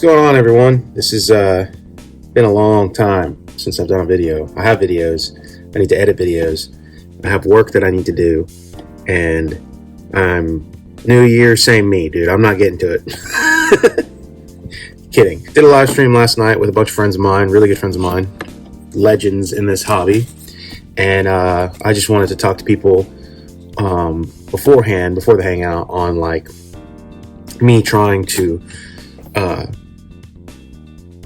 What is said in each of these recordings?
going on, everyone? This has been a long time since I've done a video. I have videos. I need to edit videos. I have work that I need to do. And I'm new year, same me, dude. I'm not getting to it. Kidding. Did a live stream last night with a bunch of friends of mine, really good friends of mine, legends in this hobby. And I just wanted to talk to people beforehand, before the hangout, on like me trying to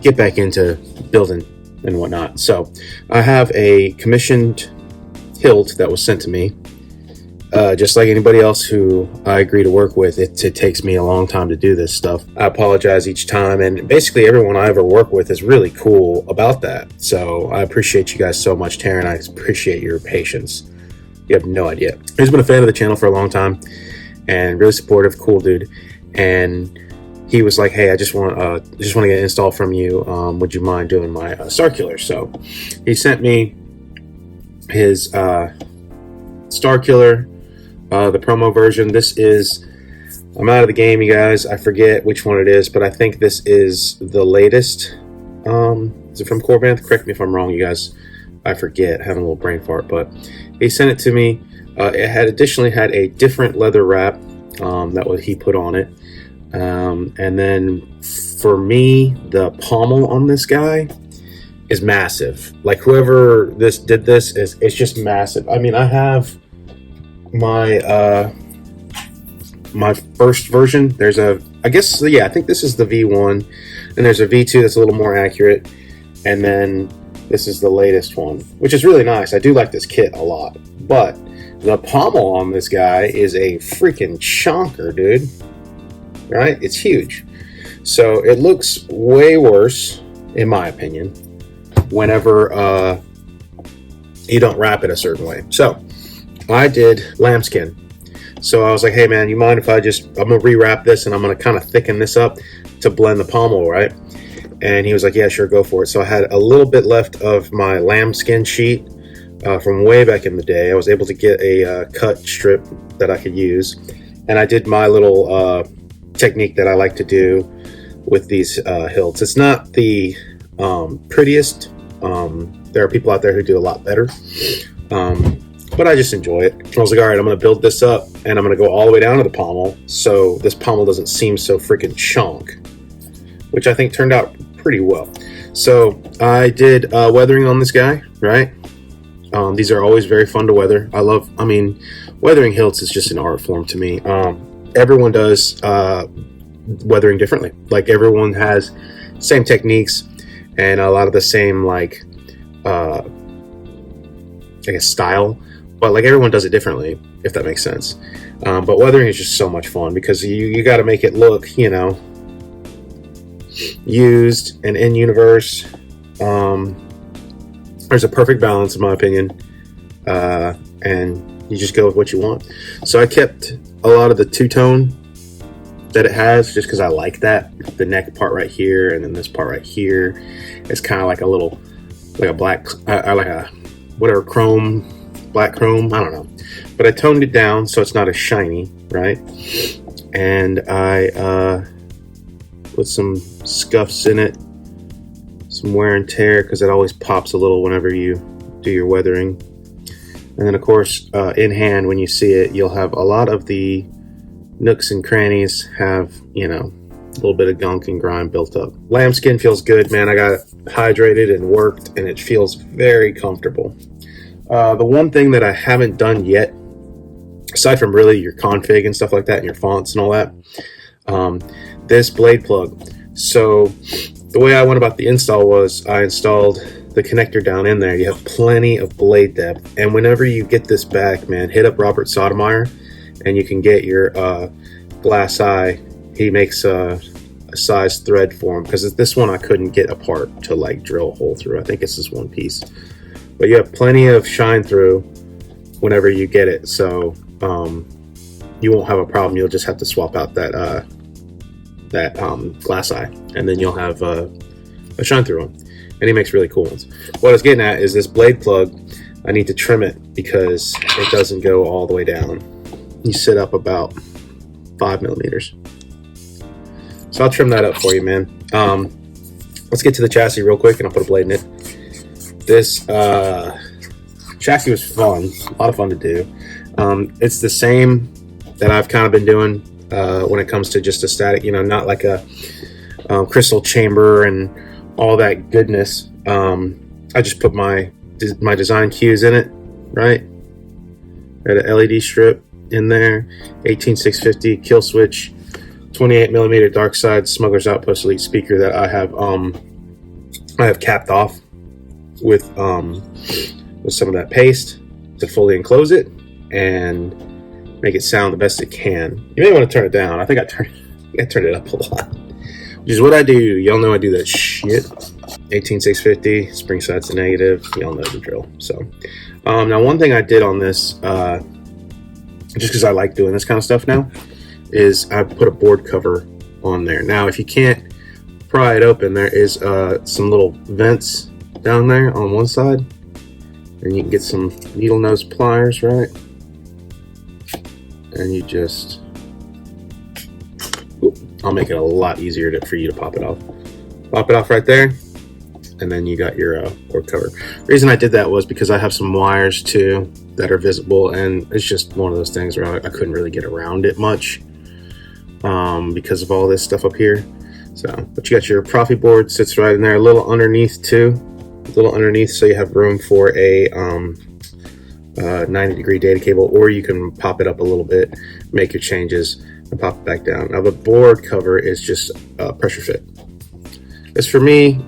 get back into building and whatnot. So I have a commissioned hilt that was sent to me. Just like anybody else who I agree to work with, it takes me a long time to do this stuff. I apologize each time, and basically everyone I ever work with is really cool about that. So I appreciate you guys so much, Terrin. I appreciate your patience. You have no idea. He's been a fan of the channel for a long time and really supportive, cool dude. And he was like, "Hey, I just want to get an install from you. Would you mind doing my Starkiller?" So he sent me his Starkiller. The promo version. This is, I'm out of the game, you guys. I forget which one it is, but I think this is the latest. Is it from Corbanth? Correct me if I'm wrong, you guys. I forget, having a little brain fart, but he sent it to me. It had additionally had a different leather wrap that what he put on it. And then for me, the pommel on this guy is massive. Like whoever did this it's just massive. I mean, I have my my first version. There's a, I guess, yeah, I think this is the V1, and there's a V2 that's a little more accurate, and then this is the latest one, which is really nice. I do like this kit a lot, but the pommel on this guy is a freaking chonker, dude. Right? It's huge. So it looks way worse, in my opinion, whenever you don't wrap it a certain way. So I did lambskin. So I was like, "Hey man, you mind if I'm gonna rewrap this and I'm gonna kind of thicken this up to blend the pommel, right?" And he was like, "Yeah, sure, go for it." So I had a little bit left of my lambskin sheet from way back in the day. I was able to get a cut strip that I could use, and I did my little technique that I like to do with these hilts. It's not the prettiest. There are people out there who do a lot better. But I just enjoy it. I was like, all right, I'm going to build this up, and I'm going to go all the way down to the pommel, so this pommel doesn't seem so freaking chonk, which I think turned out pretty well. So I did weathering on this guy, right? These are always very fun to weather. I mean, weathering hilts is just an art form to me. Everyone does weathering differently. Like, everyone has same techniques and a lot of the same, like, I guess, style. But like, everyone does it differently, if that makes sense. But weathering is just so much fun because you got to make it look, you know, used and in universe. There's a perfect balance, in my opinion, and you just go with what you want. So I kept a lot of the two-tone that it has, just because I like that. The neck part right here, and then this part right here, it's kind of like a little, like a black, like a whatever chrome. Black chrome, I don't know, but I toned it down so it's not as shiny, right? And I put some scuffs in it, some wear and tear, because it always pops a little whenever you do your weathering. And then of course, in hand, when you see it, you'll have a lot of the nooks and crannies have, you know, a little bit of gunk and grime built up. Lambskin feels good, man. I got it hydrated and worked, and it feels very comfortable. The one thing that I haven't done yet, aside from really your config and stuff like that, and your fonts and all that, this blade plug. So the way I went about the install was I installed the connector down in there. You have plenty of blade depth, and whenever you get this back, man, hit up Robert Sotomayor, and you can get your glass eye. He makes a size thread for him, because this one I couldn't get apart to like drill a hole through. I think it's this one piece. But you have plenty of shine through whenever you get it, so you won't have a problem. You'll just have to swap out that glass eye, and then you'll have a shine through one. And he makes really cool ones. What I was getting at is this blade plug. I need to trim it because it doesn't go all the way down. You sit up about 5 millimeters. So I'll trim that up for you, man. Let's get to the chassis real quick, and I'll put a blade in it. This chassis was fun, a lot of fun to do. It's the same that I've kind of been doing when it comes to just a static, not like a crystal chamber and all that goodness. I just put my design cues in it, right? Got an LED strip in there, 18650 kill switch, 28mm dark side Smuggler's Outpost Elite speaker that I have capped off with some of that paste to fully enclose it and make it sound the best it can. You may want to turn it down. I think I turned it up a lot, which is what I do. Y'all know I do that shit. 18650 spring sides to negative. Y'all know the drill. So now one thing I did on this, just because I like doing this kind of stuff now, is I put a board cover on there. Now if you can't pry it open, there is some little vents down there on one side, and you can get some needle nose pliers, right? And you just, I'll make it a lot easier for you to pop it off. Pop it off right there, and then you got your board cover. The reason I did that was because I have some wires too that are visible, and it's just one of those things where I couldn't really get around it much because of all this stuff up here. So, but you got your Profi board, sits right in there, a little underneath too, so you have room for a 90-degree data cable, or you can pop it up a little bit, make your changes, and pop it back down. Now the board cover is just pressure fit. This for me,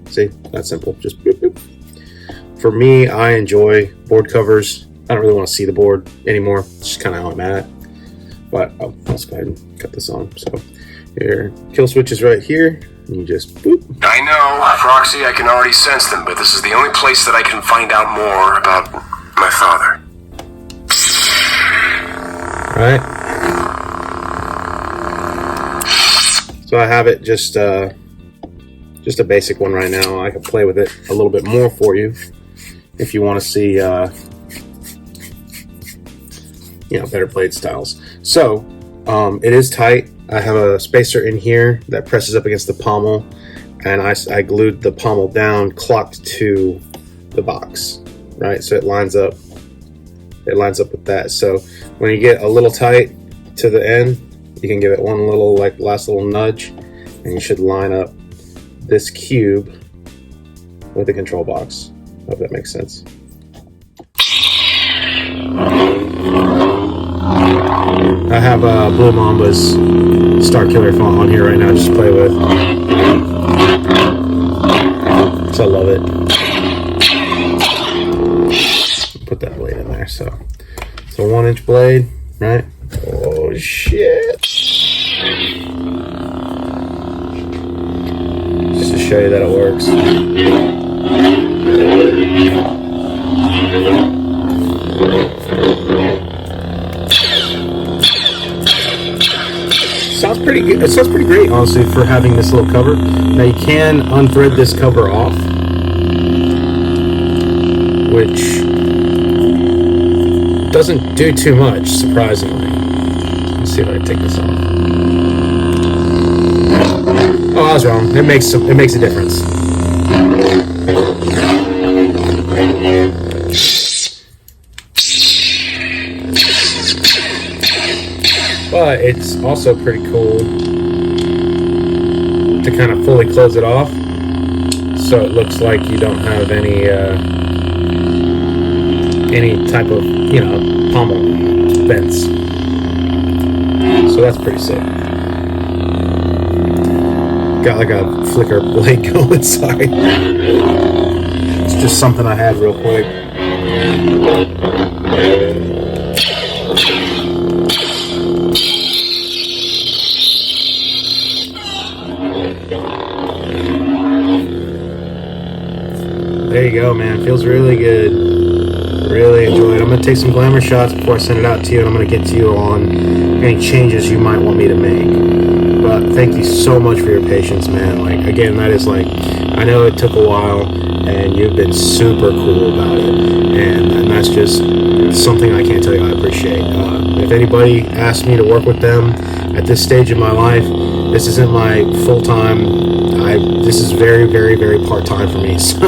see, that's simple, just boop, boop. For me, I enjoy board covers. I don't really want to see the board anymore. It's just kind of how I'm at. But let's go ahead and cut this on. So your kill switch is right here. And you just boop. I know, Proxy, I can already sense them, but this is the only place that I can find out more about my father. Alright. So I have it just a basic one right now. I can play with it a little bit more for you if you want to see better blade styles. So it is tight. I have a spacer in here that presses up against the pommel, and I glued the pommel down clocked to the box, right? So it lines up with that. So when you get a little tight to the end, you can give it one little last little nudge, and you should line up this cube with the control box. Hope that makes sense. I have Blue Mamba's Star Killer font on here right now just to play with. So I love it. Put that blade in there. So it's a 1-inch blade, right? Oh shit. Just to show you that it works. Sounds pretty good. It sounds pretty great, honestly, for having this little cover. Now you can unthread this cover off, which doesn't do too much, surprisingly. Let's see if I can take this off. Oh, I was wrong. It makes a difference. But it's also pretty cool to kind of fully close it off, so it looks like you don't have any type of pommel vents. So that's pretty sick. Got like a flicker blade going. Sorry, it's just something I had real quick. There you go, man. Feels really good. Really enjoy it. I'm going to take some glamour shots before I send it out to you, and I'm going to get to you on any changes you might want me to make. But thank you so much for your patience, man. Again, that is I know it took a while, and you've been super cool about it. And that's just something I can't tell you I appreciate. If anybody asks me to work with them at this stage in my life, This isn't my full-time. This is very, very, very part-time for me. So,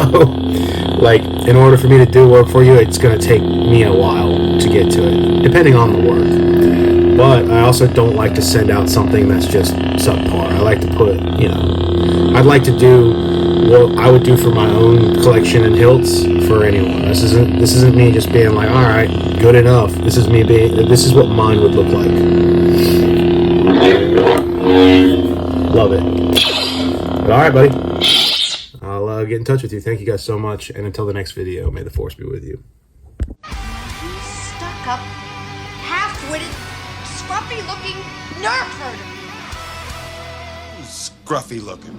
like, in order for me to do work for you, it's going to take me a while to get to it, depending on the work. But I also don't like to send out something that's just subpar. I like to put, you know, I'd like to do what I would do for my own collection and hilts for anyone. This isn't me just being like, all right, good enough. This is me being. This is what mine would look like. Love it. But all right, buddy. I'll get in touch with you. Thank you guys so much. And until the next video, may the force be with you. Stuck up, half-witted, scruffy-looking nerf herder. Scruffy looking.